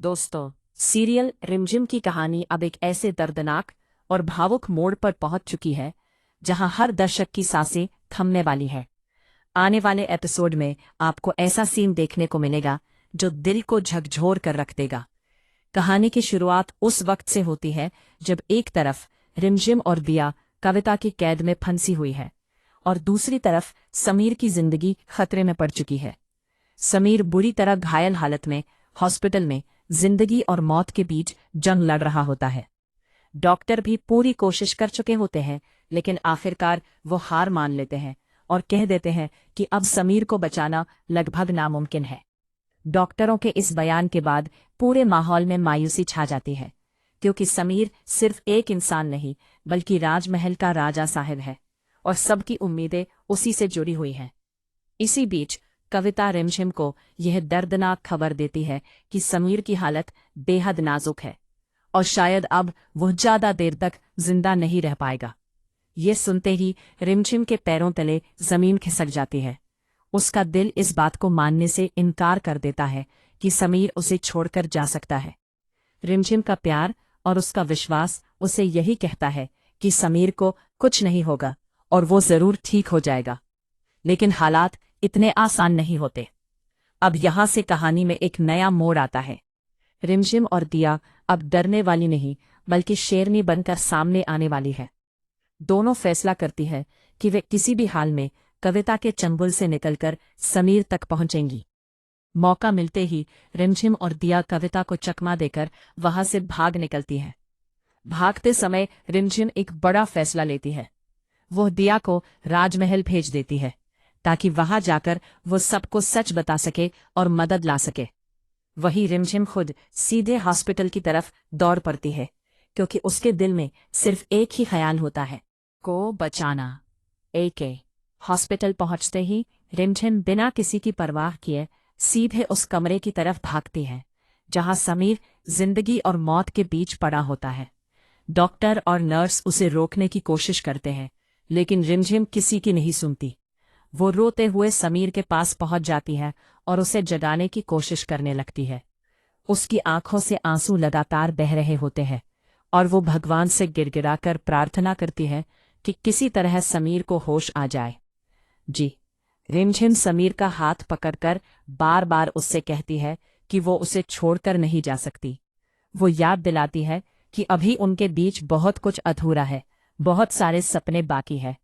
दोस्तों, सीरियल रिमझिम की कहानी अब एक ऐसे दर्दनाक और भावुक मोड़ पर पहुंच चुकी है जहां हर दर्शक की सांसें थमने वाली है। आने वाले एपिसोड में आपको ऐसा सीन देखने को मिलेगा जो दिल को झकझोर कर रख देगा। कहानी की शुरुआत उस वक्त से होती है जब एक तरफ रिमझिम और दिया कविता की कैद में फंसी हुई है और दूसरी तरफ समीर की जिंदगी खतरे में पड़ चुकी है। समीर बुरी तरह घायल हालत में हॉस्पिटल में जिंदगी और मौत के बीच जंग लड़ रहा होता है। डॉक्टर भी पूरी कोशिश कर चुके होते हैं, लेकिन आखिरकार वो हार मान लेते हैं और कह देते हैं कि अब समीर को बचाना लगभग नामुमकिन है। डॉक्टरों के इस बयान के बाद पूरे माहौल में मायूसी छा जाती है, क्योंकि समीर सिर्फ एक इंसान नहीं बल्कि राजमहल का राजा साहिब है और सबकी उम्मीदें उसी से जुड़ी हुई हैं। इसी बीच कविता रिमझिम को यह दर्दनाक खबर देती है कि समीर की हालत बेहद नाजुक है और शायद अब वह ज्यादा देर तक जिंदा नहीं रह पाएगा। ये सुनते ही रिमझिम के पैरों तले जमीन खिसक जाती है। उसका दिल इस बात को मानने से इनकार कर देता है कि समीर उसे छोड़कर जा सकता है। रिमझिम का प्यार और उसका विश्वास उसे यही कहता है कि समीर को कुछ नहीं होगा और वो जरूर ठीक हो जाएगा। लेकिन हालात इतने आसान नहीं होते। अब यहां से कहानी में एक नया मोड़ आता है। रिमझिम और दिया अब डरने वाली नहीं बल्कि शेरनी बनकर सामने आने वाली है। दोनों फैसला करती है कि वे किसी भी हाल में कविता के चंबुल से निकलकर समीर तक पहुंचेंगी। मौका मिलते ही रिमझिम और दिया कविता को चकमा देकर वहां से भाग निकलती है। भागते समय रिमझिम एक बड़ा फैसला लेती है। वह दिया को राजमहल भेज देती है ताकि वहां जाकर वो सबको सच बता सके और मदद ला सके। वही रिमझिम खुद सीधे हॉस्पिटल की तरफ दौड़ पड़ती है, क्योंकि उसके दिल में सिर्फ एक ही ख्याल होता है, को बचाना। हॉस्पिटल पहुंचते ही रिमझिम बिना किसी की परवाह किए सीधे उस कमरे की तरफ भागती है जहां समीर जिंदगी और मौत के बीच पड़ा होता है। डॉक्टर और नर्स उसे रोकने की कोशिश करते हैं, लेकिन रिमझिम किसी की नहीं सुनती। वो रोते हुए समीर के पास पहुंच जाती है और उसे जगाने की कोशिश करने लगती है। उसकी आंखों से आंसू लगातार बह रहे होते हैं और वो भगवान से गिड़गिड़ाकर प्रार्थना करती है कि किसी तरह समीर को होश आ जाए। रिमझिम समीर का हाथ पकड़कर बार बार उससे कहती है कि वो उसे छोड़कर नहीं जा सकती। वो याद दिलाती है कि अभी उनके बीच बहुत कुछ अधूरा है, बहुत सारे सपने बाकी है।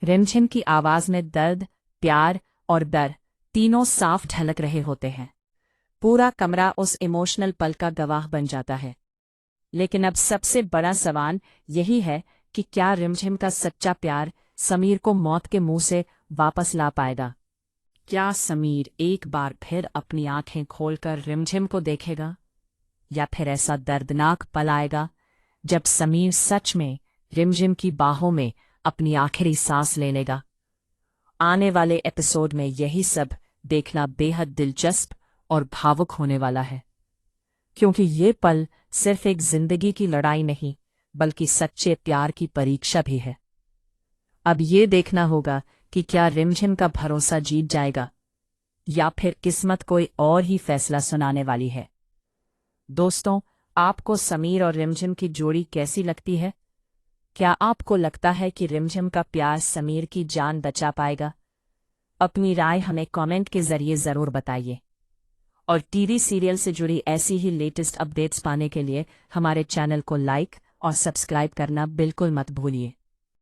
रिमझिम की आवाज में दर्द, प्यार और डर तीनों साफ झलक रहे होते हैं। पूरा कमरा उस इमोशनल पल का गवाह बन जाता है। लेकिन अब सबसे बड़ा सवाल यही है कि क्या रिमझिम का सच्चा प्यार समीर को मौत के मुंह से वापस ला पाएगा? क्या समीर एक बार फिर अपनी आंखें खोलकर रिमझिम को देखेगा, या फिर ऐसा दर्दनाक पल आएगा जब समीर सच में रिमझिम की बाहों में अपनी आखिरी सांस ले लेगा? आने वाले एपिसोड में यही सब देखना बेहद दिलचस्प और भावुक होने वाला है, क्योंकि ये पल सिर्फ एक जिंदगी की लड़ाई नहीं बल्कि सच्चे प्यार की परीक्षा भी है। अब ये देखना होगा कि क्या रिमझिम का भरोसा जीत जाएगा या फिर किस्मत कोई और ही फैसला सुनाने वाली है। दोस्तों, आपको समीर और रिमझिम की जोड़ी कैसी लगती है? क्या आपको लगता है कि रिमझिम का प्यार समीर की जान बचा पाएगा? अपनी राय हमें कमेंट के जरिए जरूर बताइए और टीवी सीरियल से जुड़ी ऐसी ही लेटेस्ट अपडेट्स पाने के लिए हमारे चैनल को लाइक और सब्सक्राइब करना बिल्कुल मत भूलिए।